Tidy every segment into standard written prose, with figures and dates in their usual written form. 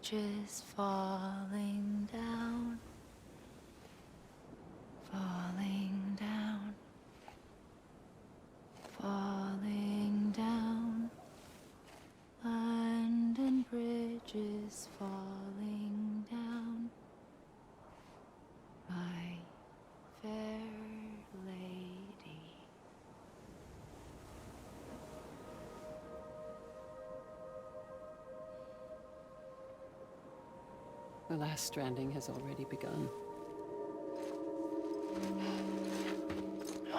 bridges falling down, falling down, falling down. London Bridge is falling down, my fair lady. The last stranding has already begun.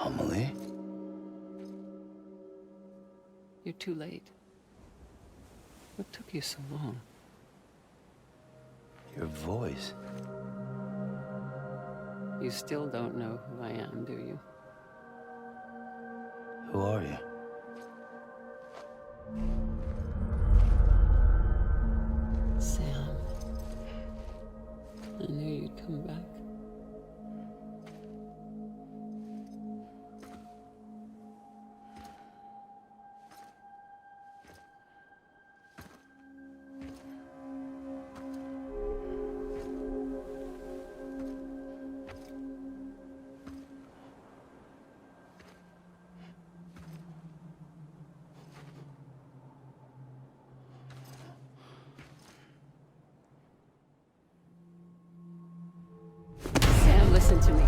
Amelie? You're too late. What took you so long? Your voice. You still don't know who I am, do you? Who are you? Sam. I knew you'd come back. Sam, listen to me.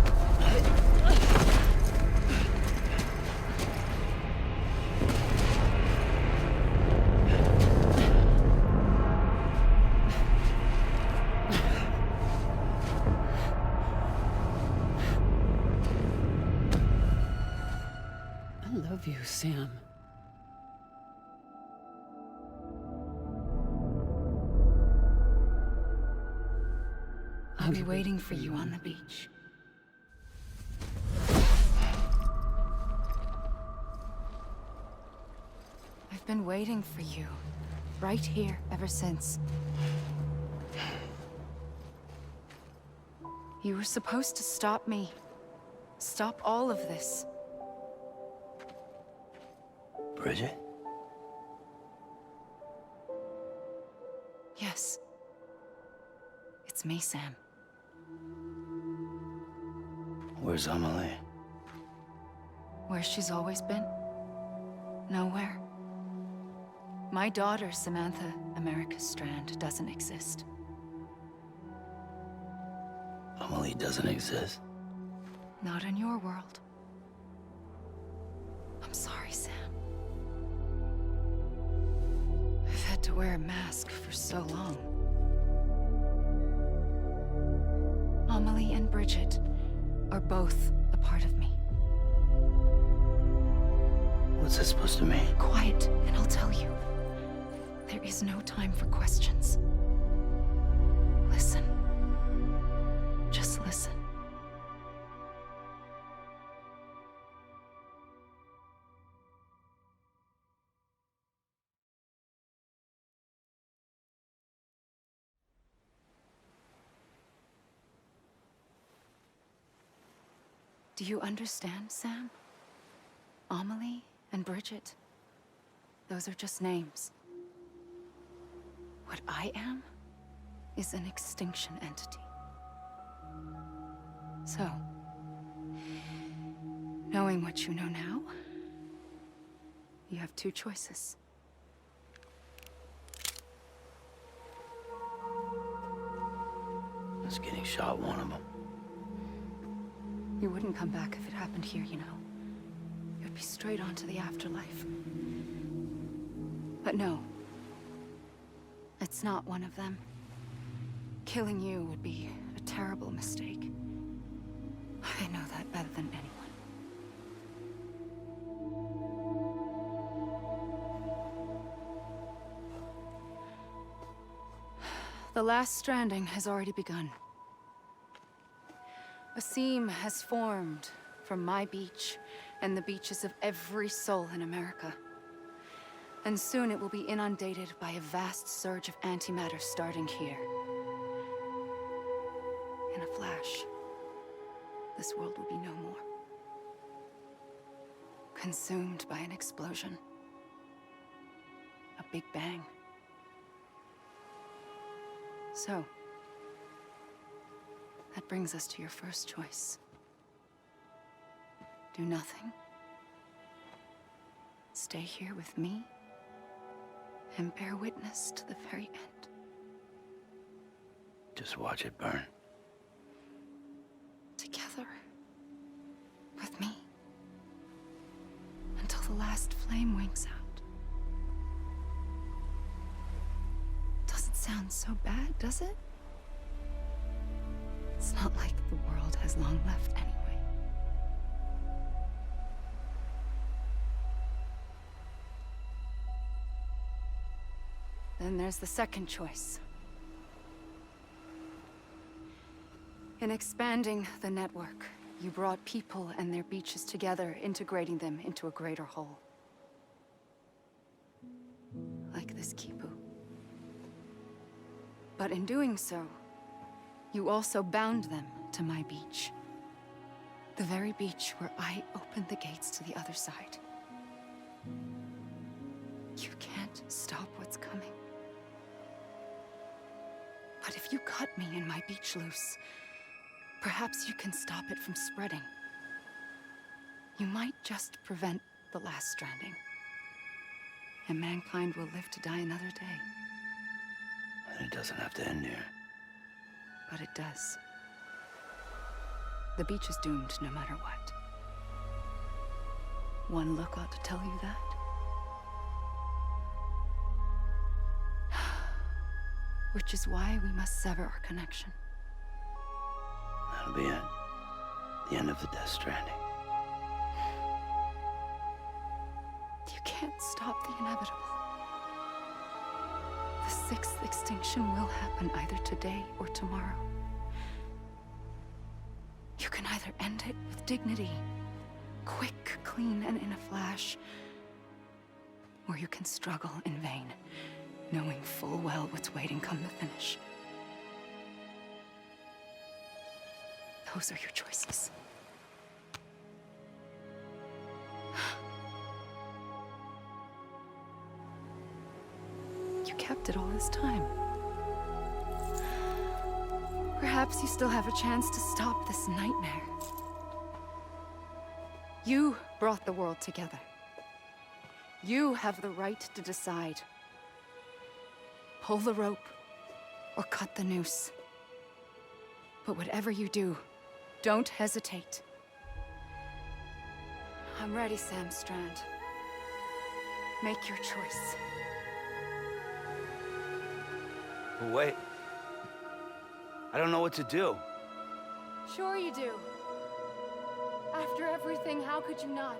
I love you, Sam. I'll be waiting for you on the beach. I've been waiting for you, right here, ever since. You were supposed to stop me. Stop all of this. Bridget? Yes. It's me, Sam. Where's Amelie? Where she's always been. Nowhere. My daughter, Samantha America Strand, doesn't exist. Amelie doesn't exist? Not in your world. I'm sorry, Sam. I've had to wear a mask for so long. Amelie and Bridget are both a part of me. What's that supposed to mean? Quiet, and I'll tell you. There is no time for questions. Listen. Just listen. Do you understand, Sam? Amelie and Bridget, those are just names. What I am is an extinction entity. So, knowing what you know now, you have two choices. Is getting shot one of them? You wouldn't come back if it happened here, you know. You'd be straight on to the afterlife. But no. It's not one of them. Killing you would be a terrible mistake. I know that better than anyone. The last stranding has already begun. A seam has formed from my beach and the beaches of every soul in America. And soon it will be inundated by a vast surge of antimatter starting here. In a flash, this world will be no more. Consumed by an explosion. A big bang. So, that brings us to your first choice. Do nothing. Stay here with me and bear witness to the very end. Just watch it burn. Together. With me. Until the last flame winks out. Doesn't sound so bad, does it? It's not like the world has long left anyway. Then there's the second choice. In expanding the network, you brought people and their beaches together, integrating them into a greater whole. Like this Kipu. But in doing so, you also bound them to my beach. The very beach where I opened the gates to the other side. You can't stop what's coming. But if you cut me and my beach loose, perhaps you can stop it from spreading. You might just prevent the last stranding. And mankind will live to die another day. And it doesn't have to end here. But it does. The beach is doomed no matter what. One look ought to tell you that. Which is why we must sever our connection. That'll be it. The end of the Death Stranding. You can't stop the inevitable. The sixth extinction will happen either today or tomorrow. You can either end it with dignity, quick, clean, and in a flash, or you can struggle in vain, knowing full well what's waiting come the finish. Those are your choices. You kept it all this time. Perhaps you still have a chance to stop this nightmare. You brought the world together. You have the right to decide. Pull the rope or cut the noose. But whatever you do, don't hesitate. I'm ready, Sam Strand. Make your choice. But wait. I don't know what to do. Sure you do. After everything, how could you not?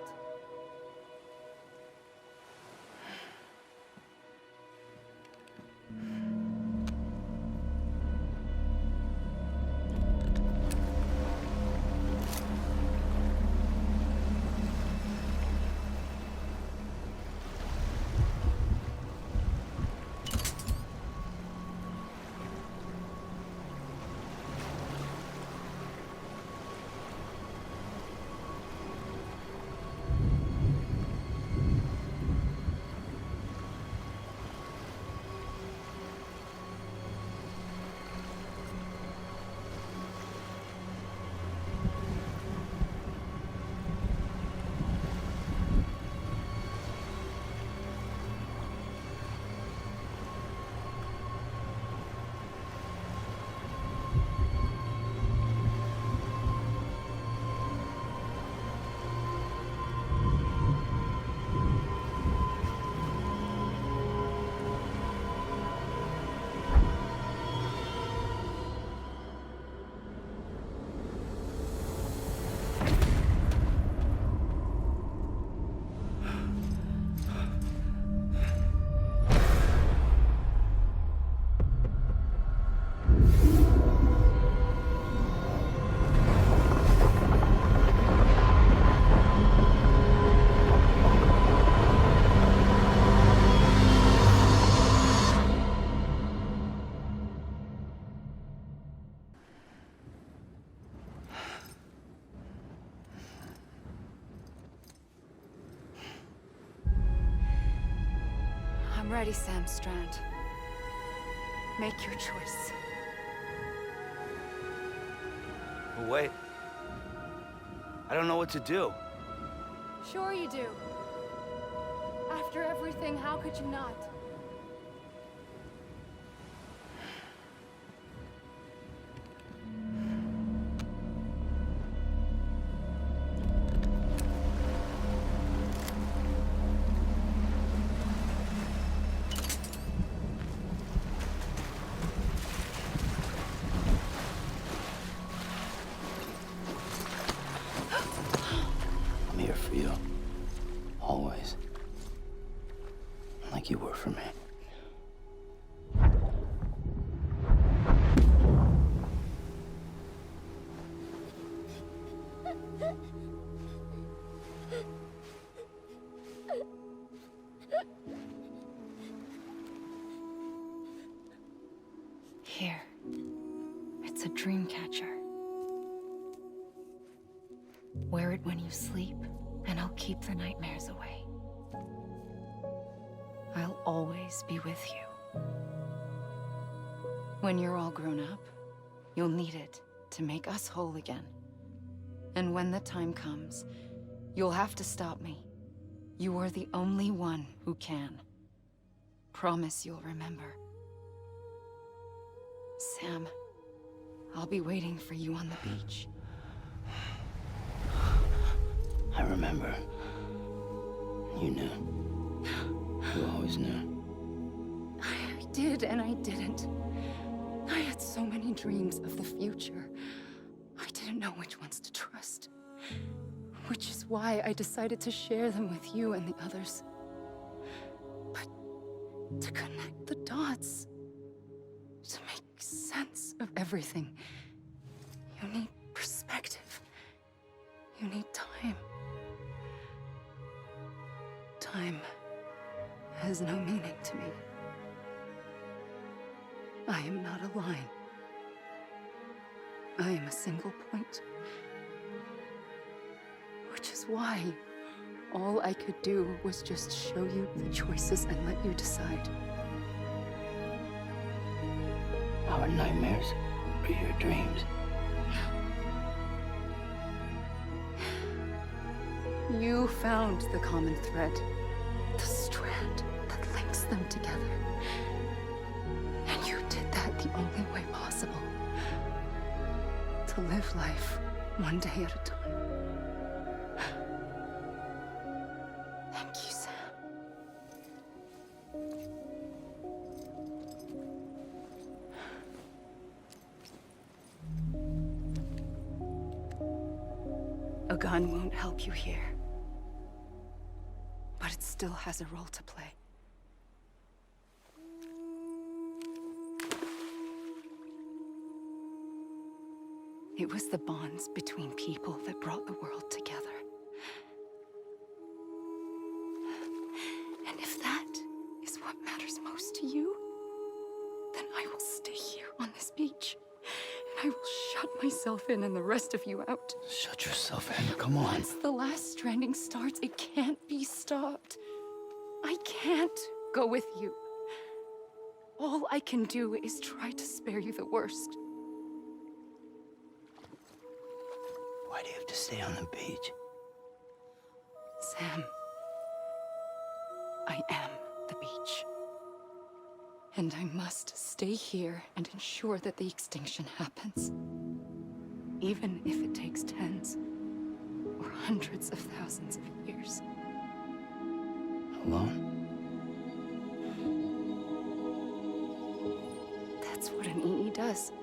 I'm ready, Sam Strand. Make your choice. Wait. I don't know what to do. Sure you do. After everything, how could you not? I'm here for you. Always. Like you were for me. Here. It's a dream catcher. Wear it when you sleep, and I'll keep the nightmares away. I'll always be with you. When you're all grown up, you'll need it to make us whole again. And when the time comes, you'll have to stop me. You are the only one who can. Promise you'll remember. Sam, I'll be waiting for you on the beach. I remember. You knew. You always knew. I did and I didn't. I had so many dreams of the future. I didn't know which ones to trust. Which is why I decided to share them with you and the others. But to connect the dots, to make sense of everything, you need perspective. You need time. Time has no meaning to me. I am not a line. I am a single point. Which is why all I could do was just show you the choices and let you decide. Our nightmares are your dreams. You found the common thread, the strand that links them together. And you did that the only way possible. To live life one day at a time. Thank you, Sam. A gun won't help you here. But it still has a role to play. It was the bonds between people that brought the world together. And if that is what matters most to you, then I will stay here on this beach. And I will shut myself in and the rest of you out. Shut yourself in, come on. Once the last stranding starts, it can't be stopped. I can't go with you. All I can do is try to spare you the worst. Why do you have to stay on the beach? Sam, I am the beach. And I must stay here and ensure that the extinction happens. Even if it takes tens or hundreds of thousands of years. Alone? That's what an EE does.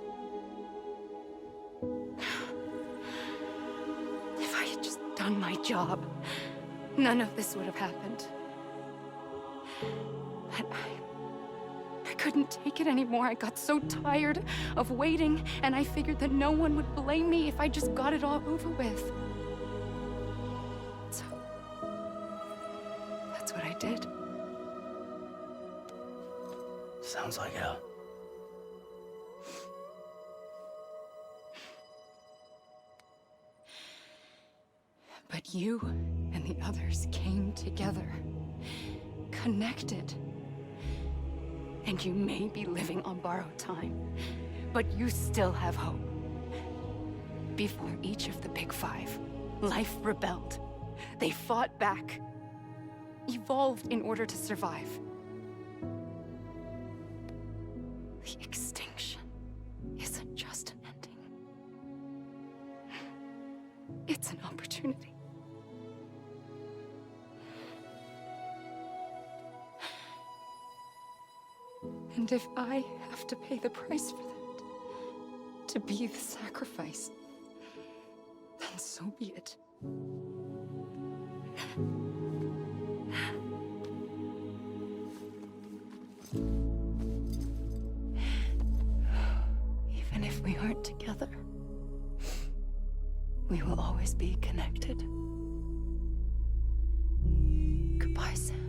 If I had just done my job, none of this would have happened. But I couldn't take it anymore. I got so tired of waiting, and I figured that no one would blame me if I just got it all over with. So, that's what I did. Sounds like hell. But you and the others came together, connected. And you may be living on borrowed time, but you still have hope. Before each of the Big Five, life rebelled. They fought back, evolved in order to survive. The extinction isn't just an ending. It's an opportunity. And if I have to pay the price for that, to be the sacrifice, then so be it. Even if we aren't together, we will always be connected. Goodbye, Sam.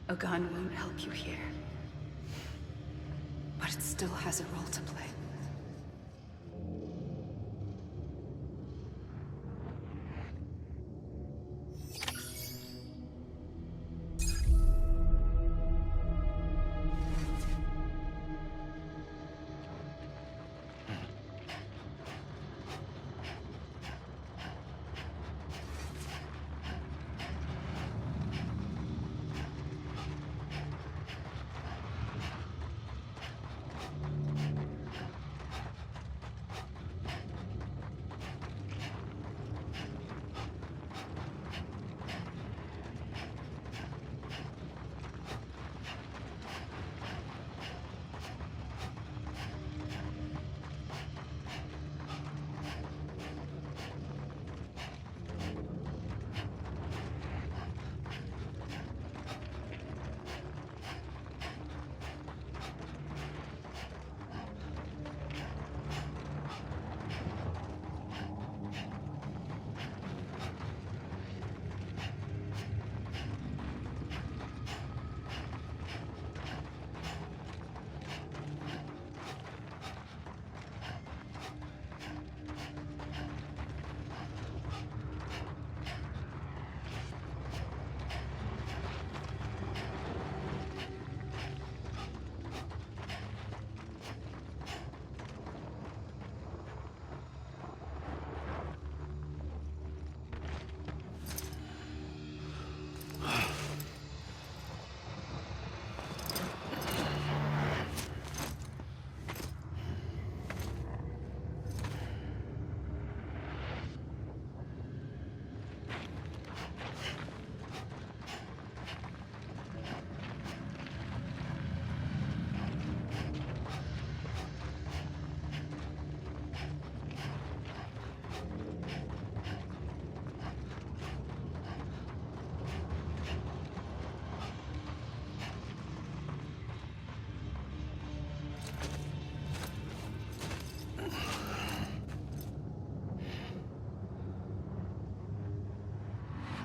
A gun won't help you here, but it still has a role to play.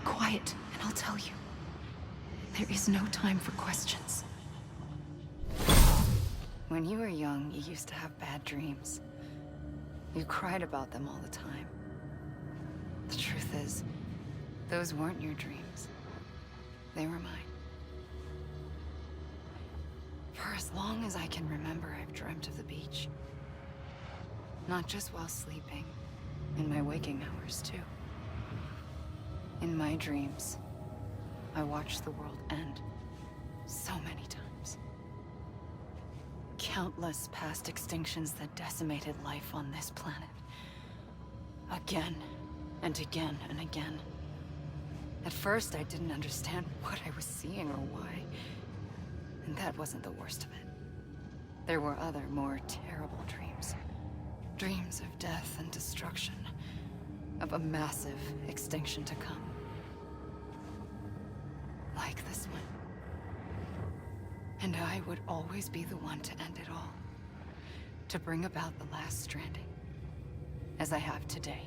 Quiet, and I'll tell you. There is no time for questions. When you were young, you used to have bad dreams. You cried about them all the time. The truth is, those weren't your dreams. They were mine. For as long as I can remember, I've dreamt of the beach. Not just while sleeping, in my waking hours, too. In my dreams, I watched the world end. So many times. Countless past extinctions that decimated life on this planet. Again, and again, and again. At first, I didn't understand what I was seeing or why. And that wasn't the worst of it. There were other, more terrible dreams. Dreams of death and destruction. Of a massive extinction to come. Like this one. And I would always be the one to end it all. To bring about the last stranding. As I have today.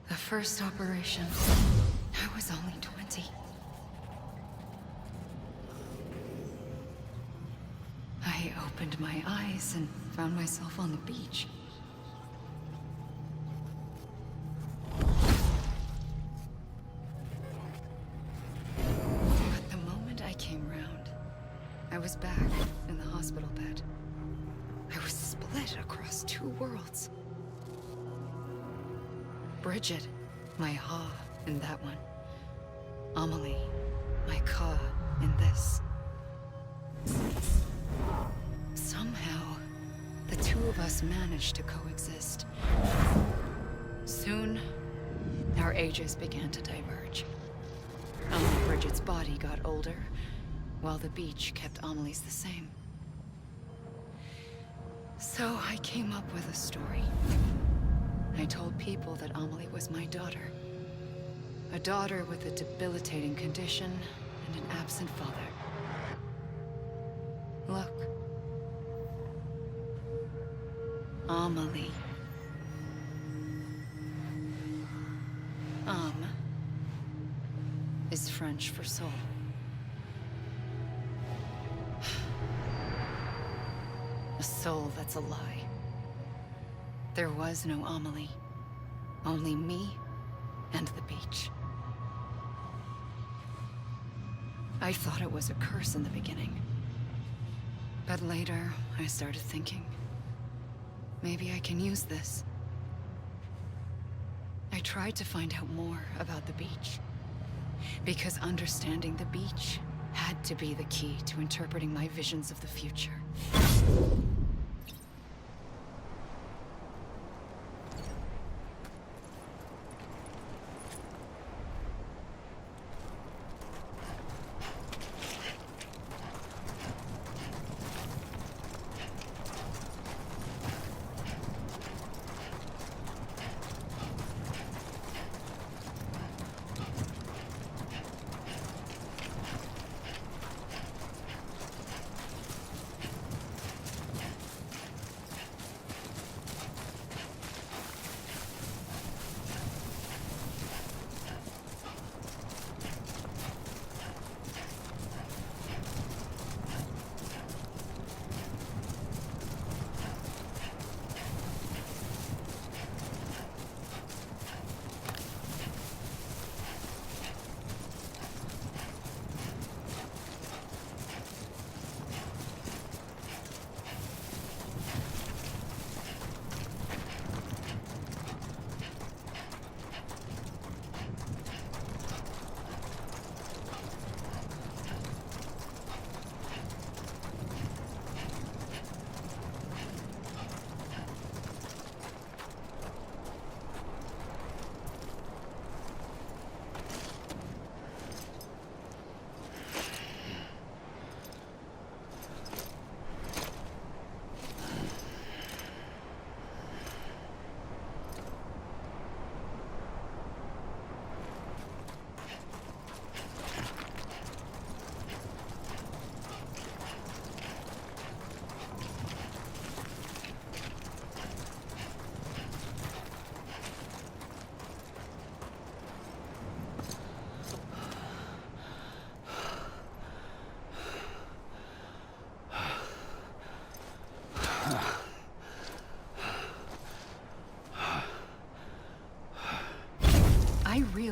The first operation, I was only 20. I opened my eyes and found myself on the beach. But the moment I came round, I was back in the hospital bed. I was split across two worlds. Bridget, my ha in that one. Amelie, my ka in this. Somehow, the two of us managed to coexist. Soon, our ages began to diverge. Only Bridget's body got older, while the beach kept Amelie's the same. So I came up with a story. I told people that Amelie was my daughter. A daughter with a debilitating condition and an absent father. Look. Amelie. Is French for soul. A soul that's a lie. There was no Amelie. Only me and the beach. I thought it was a curse in the beginning. But later, I started thinking, maybe I can use this. I tried to find out more about the beach. Because understanding the beach had to be the key to interpreting my visions of the future.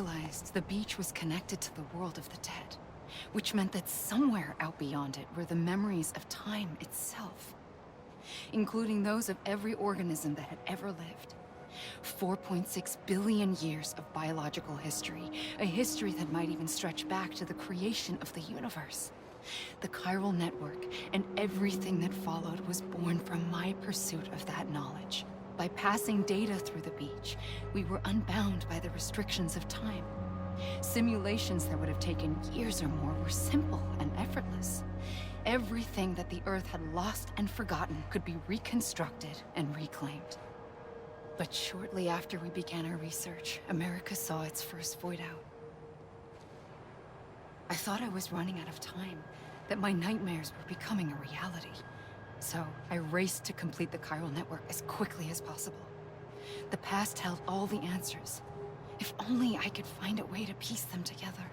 realized the beach was connected to the world of the dead, which meant that somewhere out beyond it were the memories of time itself, including those of every organism that had ever lived. 4.6 billion years of biological history, a history that might even stretch back to the creation of the universe. The chiral network and everything that followed was born from my pursuit of that knowledge. By passing data through the beach, we were unbound by the restrictions of time. Simulations that would have taken years or more were simple and effortless. Everything that the Earth had lost and forgotten could be reconstructed and reclaimed. But shortly after we began our research, America saw its first void out. I thought I was running out of time, that my nightmares were becoming a reality. So I raced to complete the chiral network as quickly as possible. The past held all the answers. If only I could find a way to piece them together.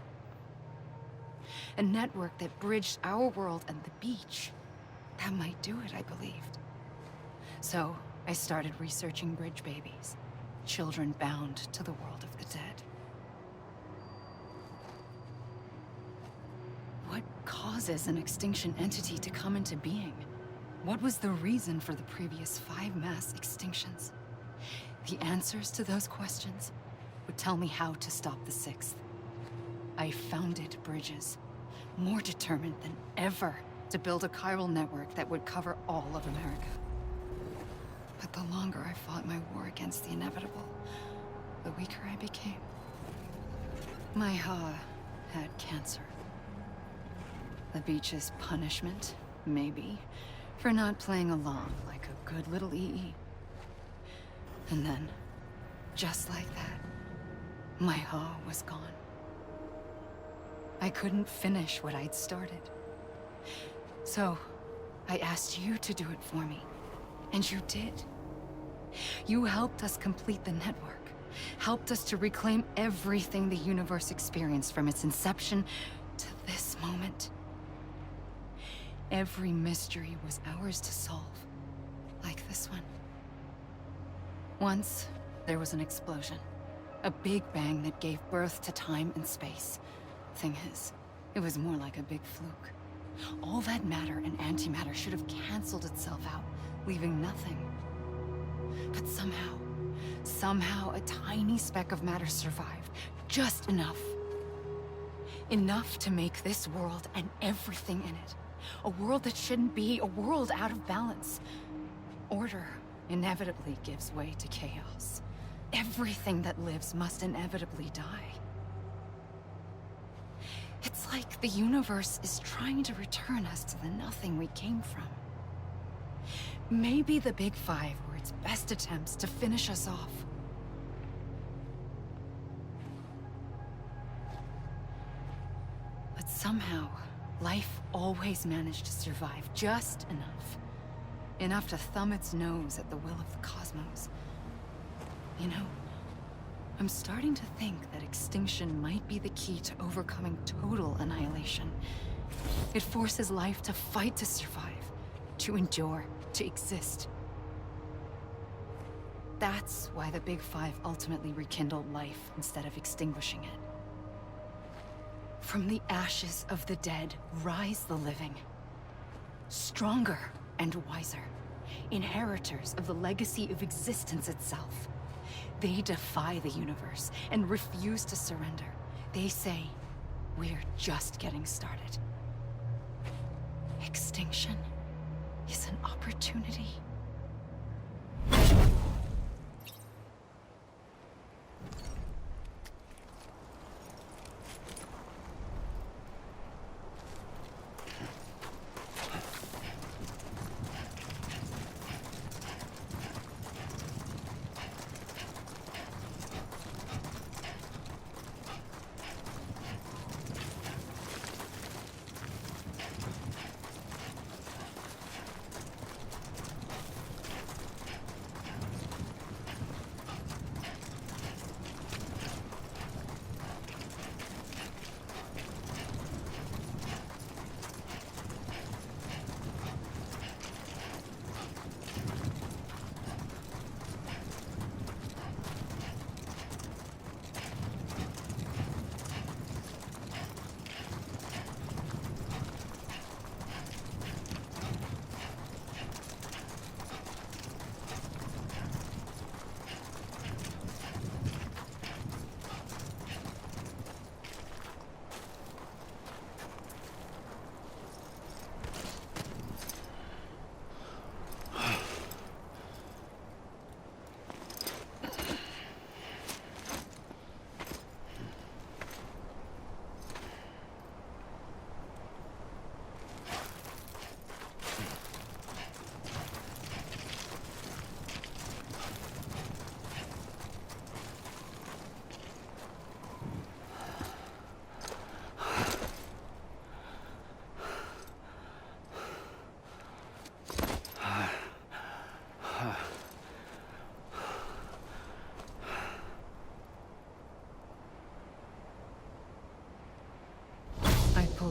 A network that bridged our world and the beach. That might do it, I believed. So I started researching bridge babies, children bound to the world of the dead. What causes an extinction entity to come into being? What was the reason for the previous 5 mass extinctions? The answers to those questions would tell me how to stop the 6th. I founded bridges, more determined than ever to build a chiral network that would cover all of America. But the longer I fought my war against the inevitable, the weaker I became. My Ha had cancer. The beach's punishment, maybe, for not playing along like a good little EE. And then, just like that, my Ha was gone. I couldn't finish what I'd started. So, I asked you to do it for me, and you did. You helped us complete the network, helped us to reclaim everything the universe experienced from its inception to this moment. Every mystery was ours to solve, like this one. Once, there was an explosion. A big bang that gave birth to time and space. Thing is, it was more like a big fluke. All that matter and antimatter should have canceled itself out, leaving nothing. But somehow a tiny speck of matter survived. Just enough. Enough to make this world and everything in it. A world that shouldn't be, a world out of balance. Order inevitably gives way to chaos. Everything that lives must inevitably die. It's like the universe is trying to return us to the nothing we came from. Maybe the Big Five were its best attempts to finish us off. But somehow, life always managed to survive just enough. Enough to thumb its nose at the will of the cosmos. You know, I'm starting to think that extinction might be the key to overcoming total annihilation. It forces life to fight to survive, to endure, to exist. That's why the Big Five ultimately rekindled life instead of extinguishing it. From the ashes of the dead rise the living. Stronger and wiser. Inheritors of the legacy of existence itself. They defy the universe and refuse to surrender. They say, we're just getting started. Extinction is an opportunity.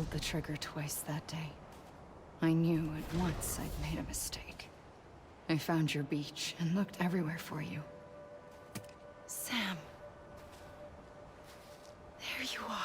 pulled the trigger twice that day. I knew at once I'd made a mistake. I found your beach and looked everywhere for you. Sam. There you are.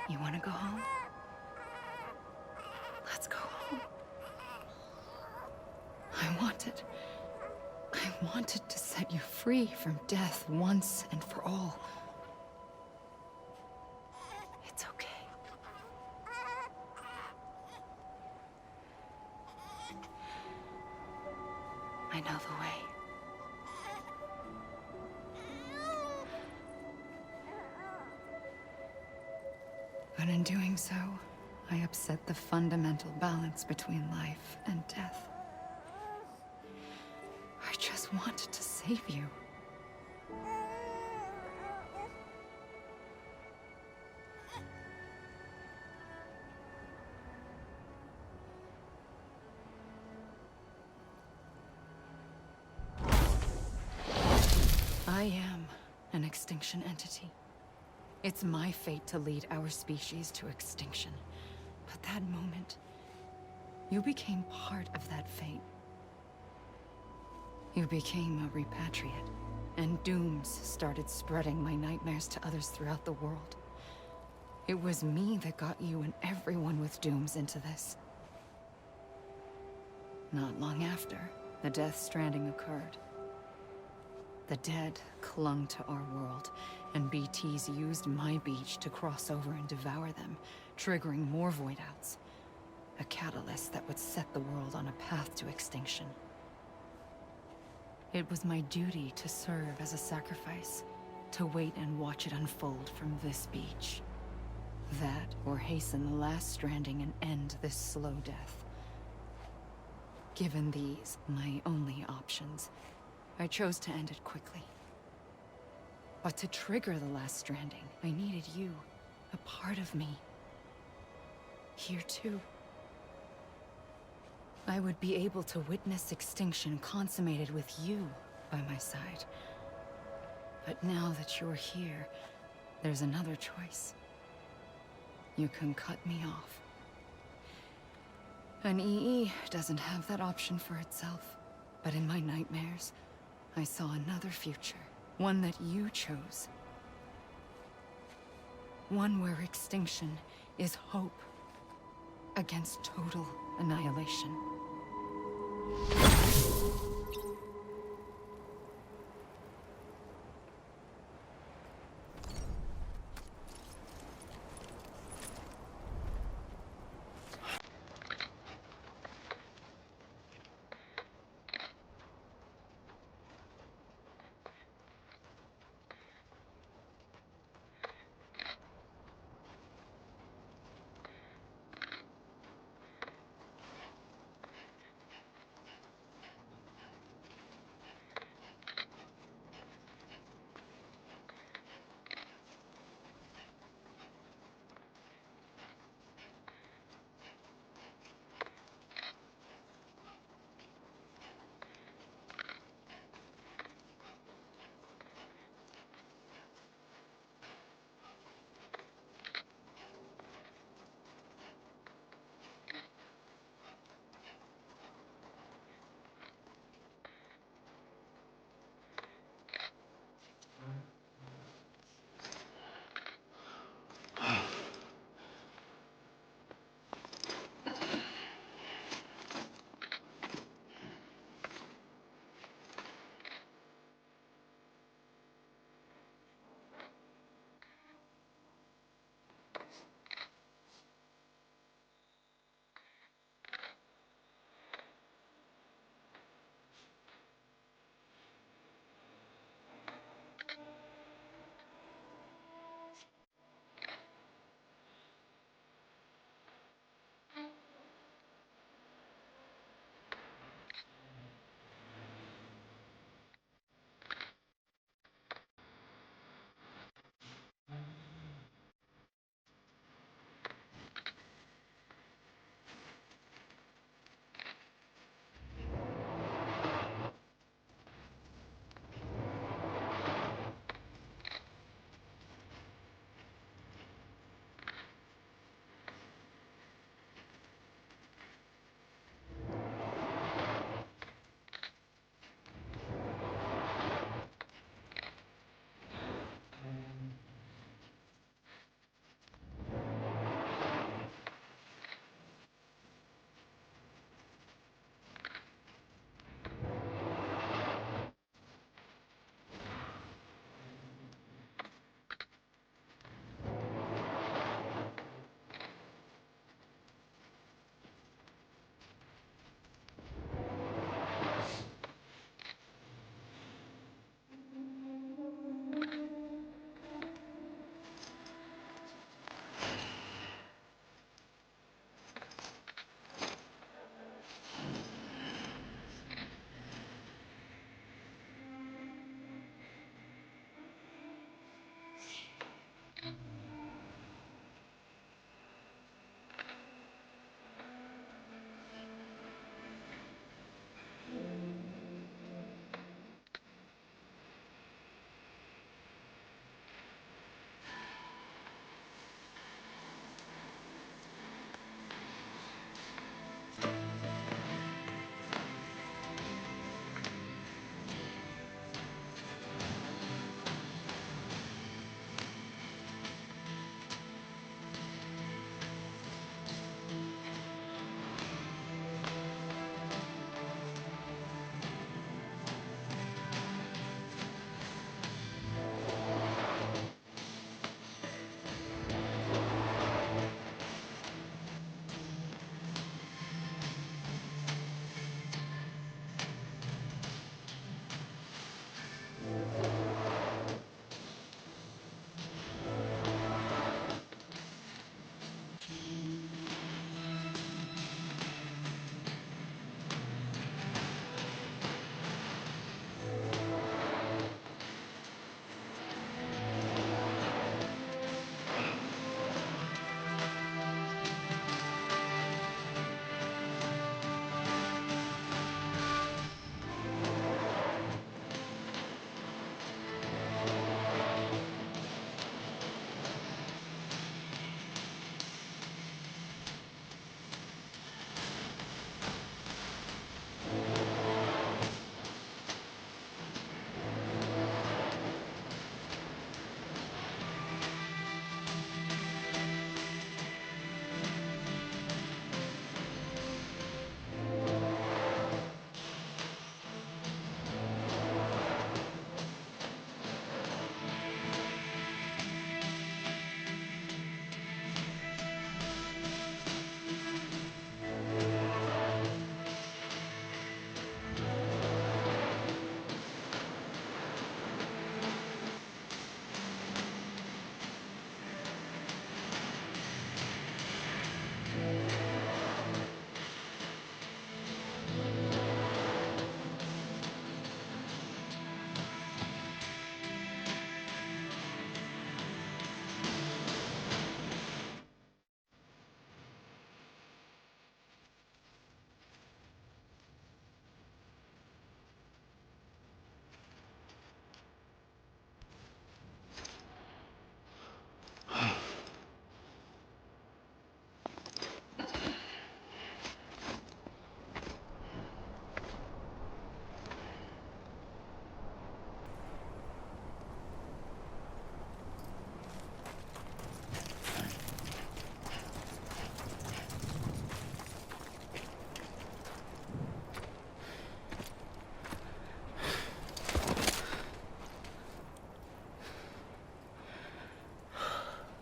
You want to go home? Let's go home. I wanted to set you free from death once and for all. It's okay. I know the way. But in doing so, I upset the fundamental balance between life and death. I just wanted to save you. I am an extinction entity. It's my fate to lead our species to extinction. But that moment, you became part of that fate. You became a repatriate, and dooms started spreading my nightmares to others throughout the world. It was me that got you and everyone with dooms into this. Not long after, the Death Stranding occurred. The dead clung to our world, and BTs used my beach to cross over and devour them, triggering more void-outs. A catalyst that would set the world on a path to extinction. It was my duty to serve as a sacrifice, to wait and watch it unfold from this beach. That, or hasten the last stranding and end this slow death. Given these, my only options, I chose to end it quickly. But to trigger the last stranding, I needed you, a part of me. Here too. I would be able to witness extinction consummated with you by my side. But now that you're here, there's another choice. You can cut me off. An EE doesn't have that option for itself. But in my nightmares, I saw another future. One that you chose. One where extinction is hope against total annihilation.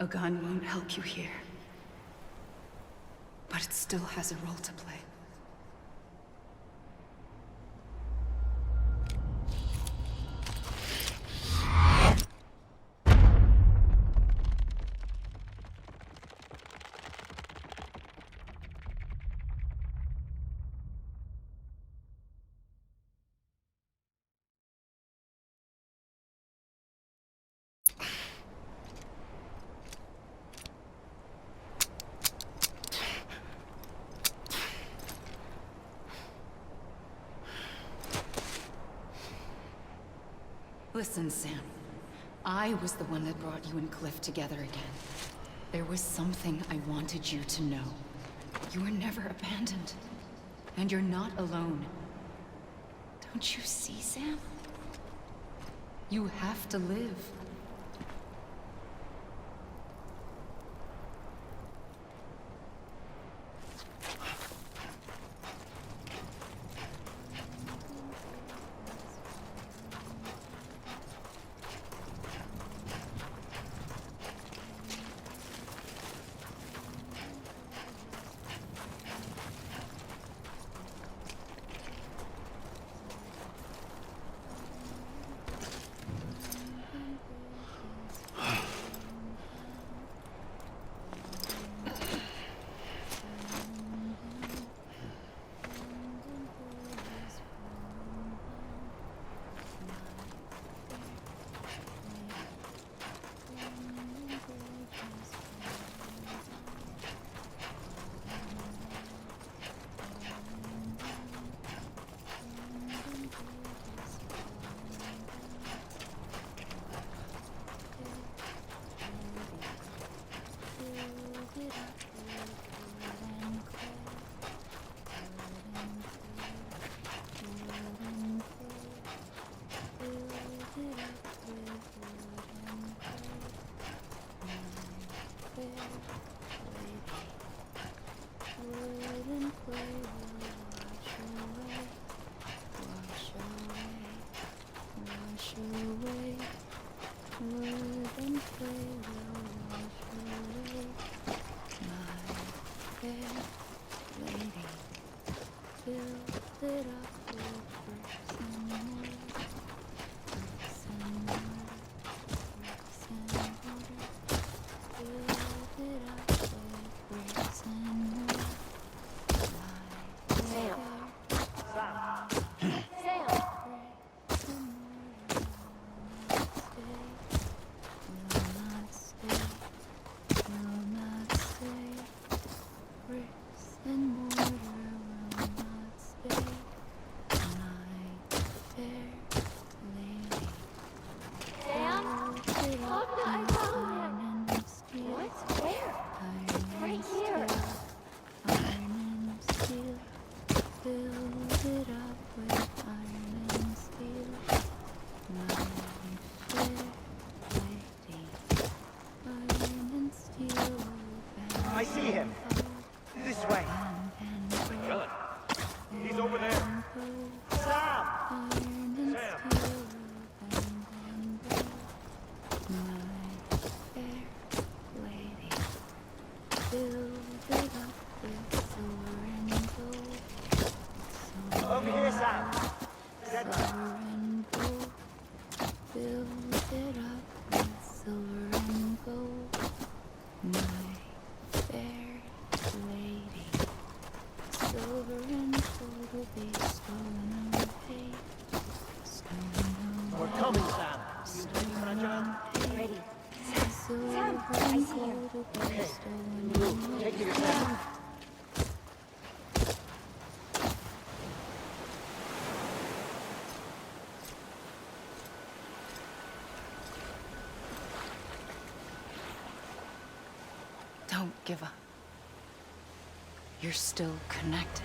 A gun won't help you here. But it still has a role to play. Listen, Sam. I was the one that brought you and Cliff together again. There was something I wanted you to know. You were never abandoned. And you're not alone. Don't you see, Sam? You have to live. Don't give up. You're still connected.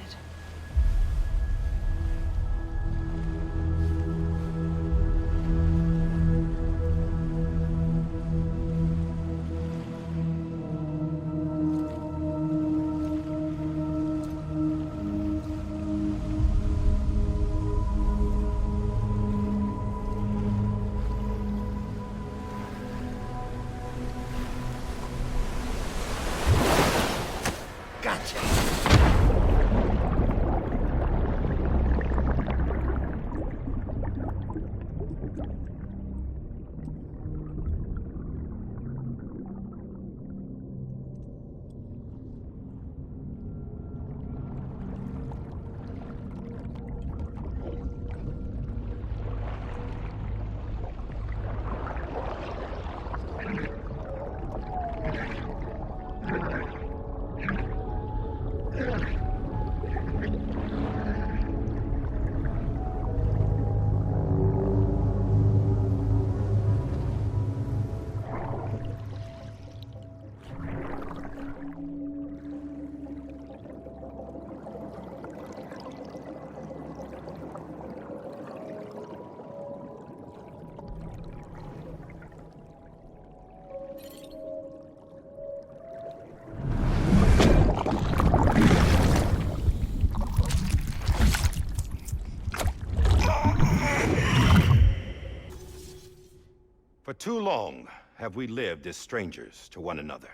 For too long have we lived as strangers to one another,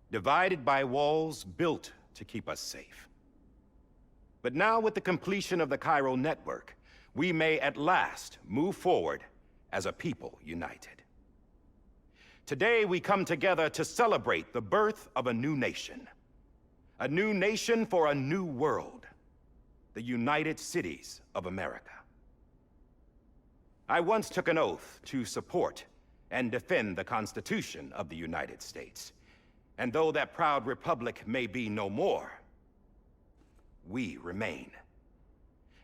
divided by walls built to keep us safe. But now, with the completion of the Cairo network, we may at last move forward as a people united. Today, we come together to celebrate the birth of a new nation for a new world, the United Cities of America. I once took an oath to support and defend the Constitution of the United States. And though that proud republic may be no more, we remain.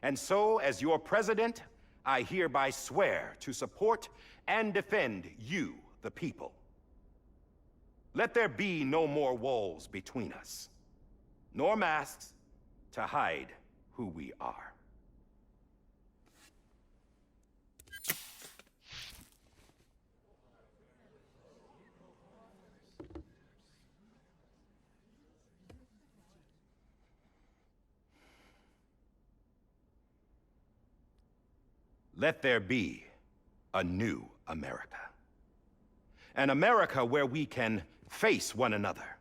And so, as your president, I hereby swear to support and defend you, the people. Let there be no more walls between us, nor masks to hide who we are. Let there be a new America. An America where we can face one another,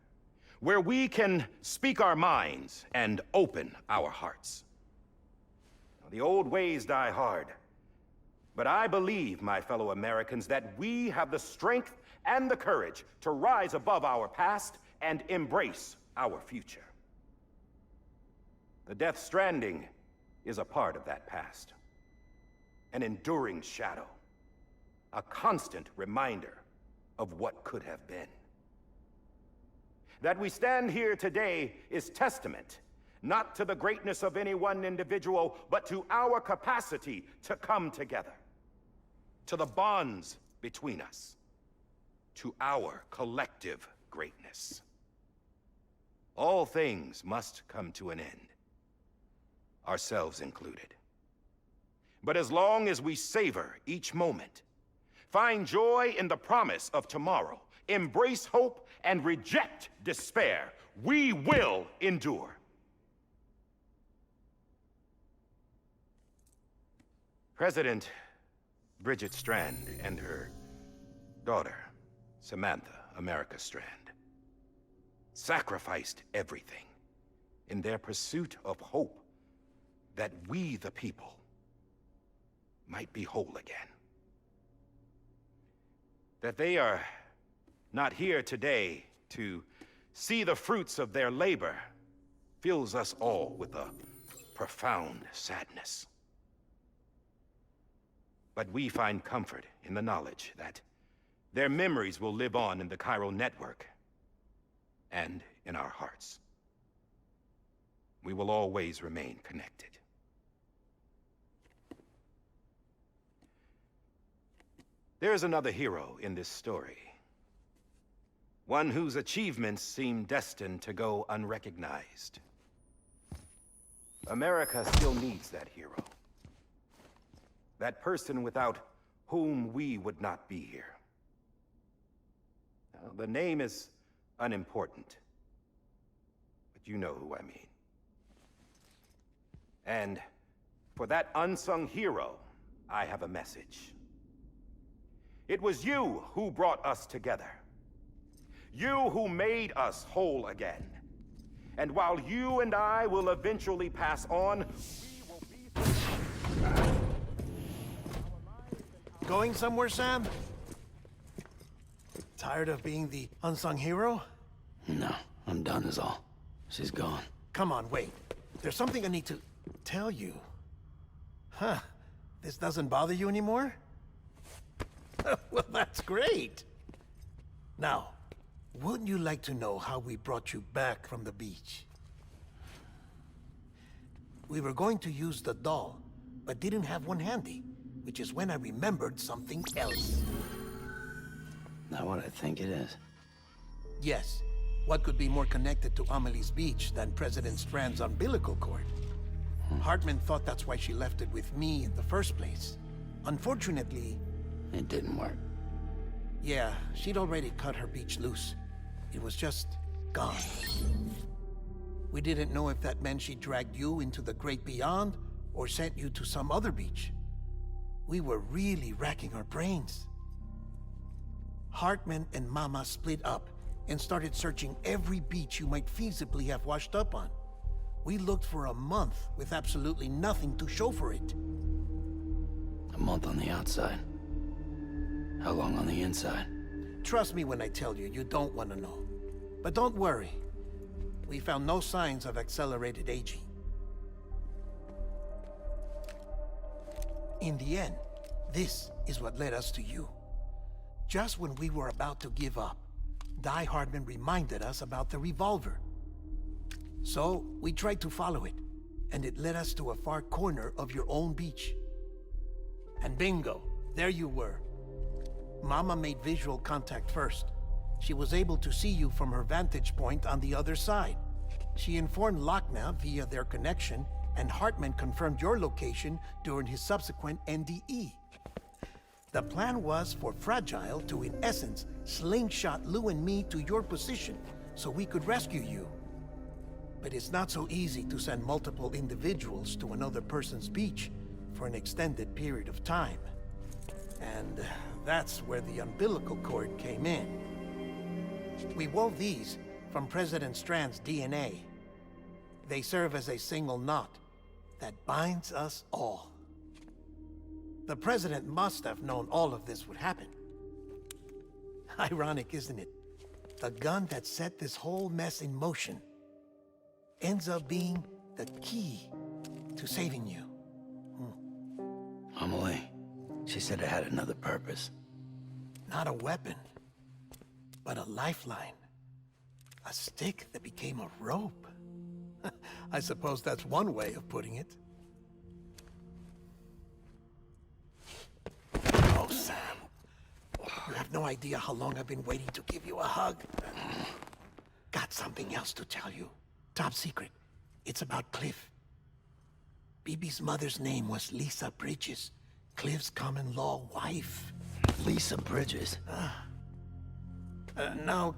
where we can speak our minds and open our hearts. The old ways die hard, but I believe, my fellow Americans, that we have the strength and the courage to rise above our past and embrace our future. The Death Stranding is a part of that past. An enduring shadow, a constant reminder of what could have been. That we stand here today is testament, not to the greatness of any one individual, but to our capacity to come together, to the bonds between us, to our collective greatness. All things must come to an end, ourselves included. But as long as we savor each moment, find joy in the promise of tomorrow, embrace hope, and reject despair, we will endure. President Bridget Strand and her daughter, Samantha America Strand, sacrificed everything in their pursuit of hope that we, the people, might be whole again. That they are not here today to see the fruits of their labor fills us all with a profound sadness. But we find comfort in the knowledge that their memories will live on in the Cairo network and in our hearts. We will always remain connected. There is another hero in this story. One whose achievements seem destined to go unrecognized. America still needs that hero. That person without whom we would not be here. Now, the name is unimportant, but you know who I mean. And for that unsung hero, I have a message. It was you who brought us together. You who made us whole again. And while you and I will eventually pass on, we will be... Going somewhere, Sam? Tired of being the unsung hero? No, I'm done is all. She's gone. Come on, wait. There's something I need to tell you. Huh. This doesn't bother you anymore? Well, that's great. Now, wouldn't you like to know how we brought you back from the beach? We were going to use the doll, but didn't have one handy, which is when I remembered something else. Not what I think it is. Yes. What could be more connected to Amelie's beach than President Strand's umbilical cord? Hartman thought that's why she left it with me in the first place. Unfortunately... It didn't work. Yeah, she'd already cut her beach loose. It was just gone. We didn't know if that meant she dragged you into the great beyond, or sent you to some other beach. We were really racking our brains. Hartman and Mama split up and started searching every beach you might feasibly have washed up on. We looked for a month with absolutely nothing to show for it. A month on the outside. How long on the inside? Trust me when I tell you, you don't want to know. But don't worry. We found no signs of accelerated aging. In the end, this is what led us to you. Just when we were about to give up, Die Hardman reminded us about the revolver. So, we tried to follow it, and it led us to a far corner of your own beach. And bingo, there you were. Mama made visual contact first. She was able to see you from her vantage point on the other side. She informed Lochna via their connection, and Hartman confirmed your location during his subsequent NDE. The plan was for Fragile to, in essence, slingshot Lou and me to your position so we could rescue you. But it's not so easy to send multiple individuals to another person's beach for an extended period of time. And that's where the umbilical cord came in. We wove these from President Strand's DNA. They serve as a single knot that binds us all. The President must have known all of this would happen. Ironic, isn't it? The gun that set this whole mess in motion ends up being the key to saving you. Amelie, she said it had another purpose. Not a weapon, but a lifeline. A stick that became a rope. I suppose that's one way of putting it. Oh, Sam. You have no idea how long I've been waiting to give you a hug. Got something else to tell you. Top secret. It's about Cliff. Bibi's mother's name was Lisa Bridges, Cliff's common-law wife. Lisa Bridges? Now,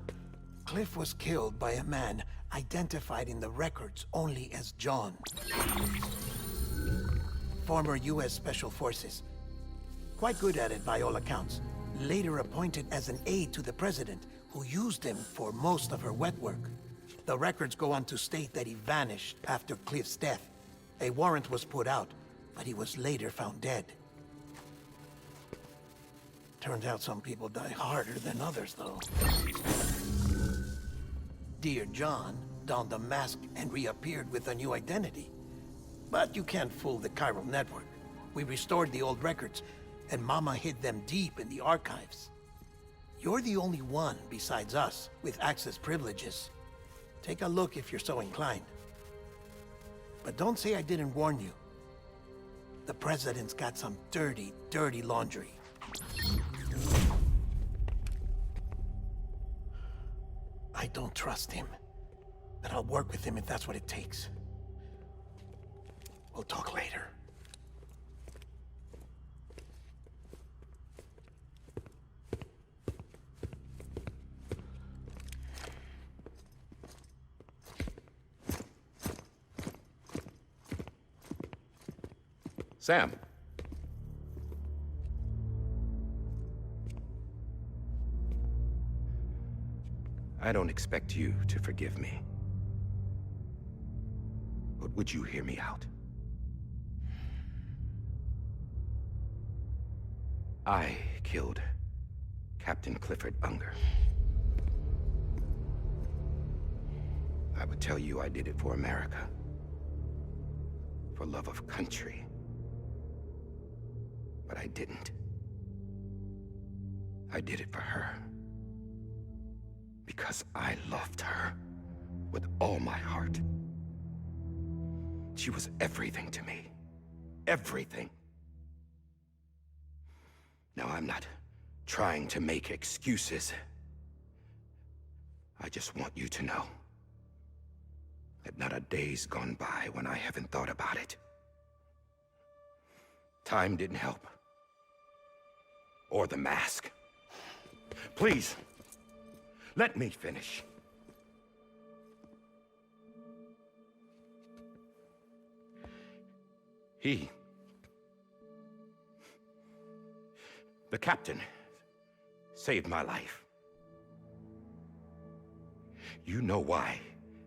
Cliff was killed by a man identified in the records only as John. Former U.S. Special Forces. Quite good at it by all accounts. Later appointed as an aide to the president, who used him for most of her wet work. The records go on to state that he vanished after Cliff's death. A warrant was put out, but he was later found dead. Turns out some people die harder than others, though. Dear John donned a mask and reappeared with a new identity. But you can't fool the chiral network. We restored the old records, and Mama hid them deep in the archives. You're the only one, besides us, with access privileges. Take a look if you're so inclined. But don't say I didn't warn you. The President's got some dirty, dirty laundry. I don't trust him, but I'll work with him if that's what it takes. We'll talk later. Sam. I don't expect you to forgive me. But would you hear me out? I killed Captain Clifford Unger. I would tell you I did it for America. For love of country. But I didn't. I did it for her. Because I loved her with all my heart. She was everything to me. Everything. Now, I'm not trying to make excuses. I just want you to know that not a day's gone by when I haven't thought about it. Time didn't help. Or the mask. Please, let me finish. The captain saved my life. You know why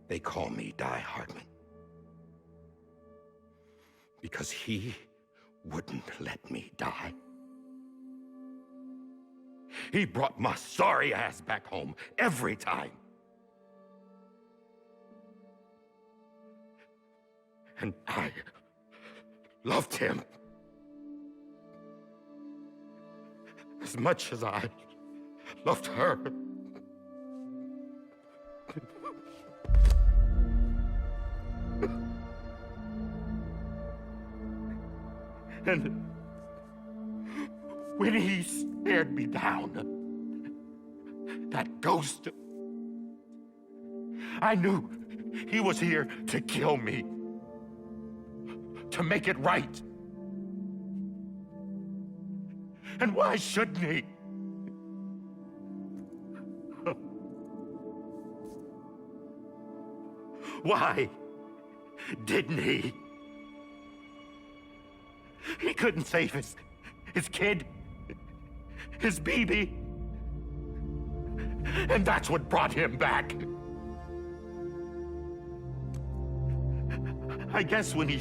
they call me Die Hardman. Because he wouldn't let me die. He brought my sorry ass back home every time. And I loved him as much as I loved her. And when he stared me down, that ghost, I knew he was here to kill me, to make it right. And why shouldn't he? Why didn't he? He couldn't save his kid, his baby. And that's what brought him back. I guess when he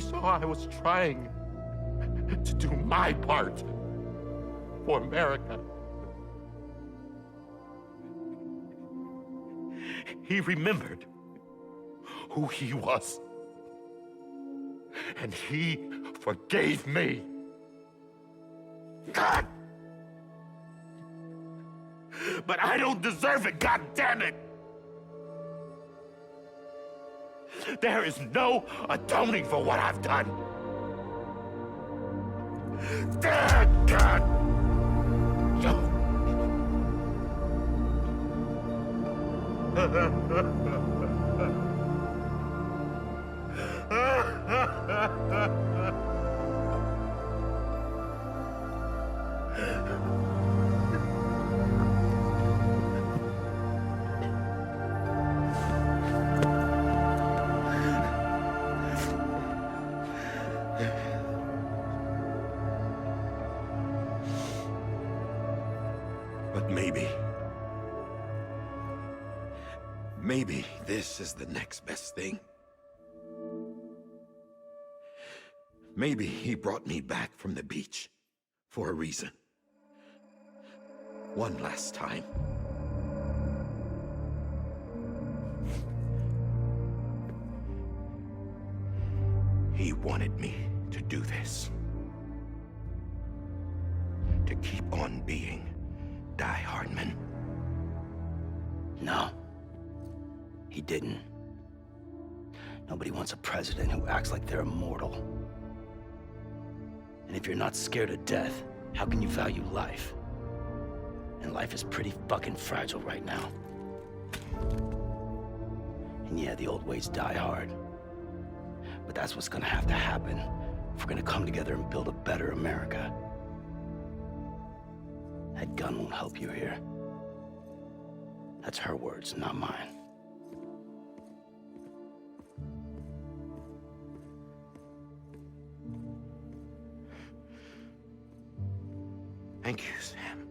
saw I was trying to do my part for America, he remembered who he was. And he forgave me. God! But I don't deserve it, God damn it! There is no atoning for what I've done. God! But maybe this is the next best thing. Maybe he brought me back from the beach for a reason. One last time. He wanted me to do this. To keep on being Die Hardman. No. He didn't. Nobody wants a president who acts like they're immortal. And if you're not scared of death, how can you value life? And life is pretty fucking fragile right now. And yeah, the old ways die hard. But that's what's gonna have to happen if we're gonna come together and build a better America. That gun won't help you here. That's her words, not mine. Thank you, Sam.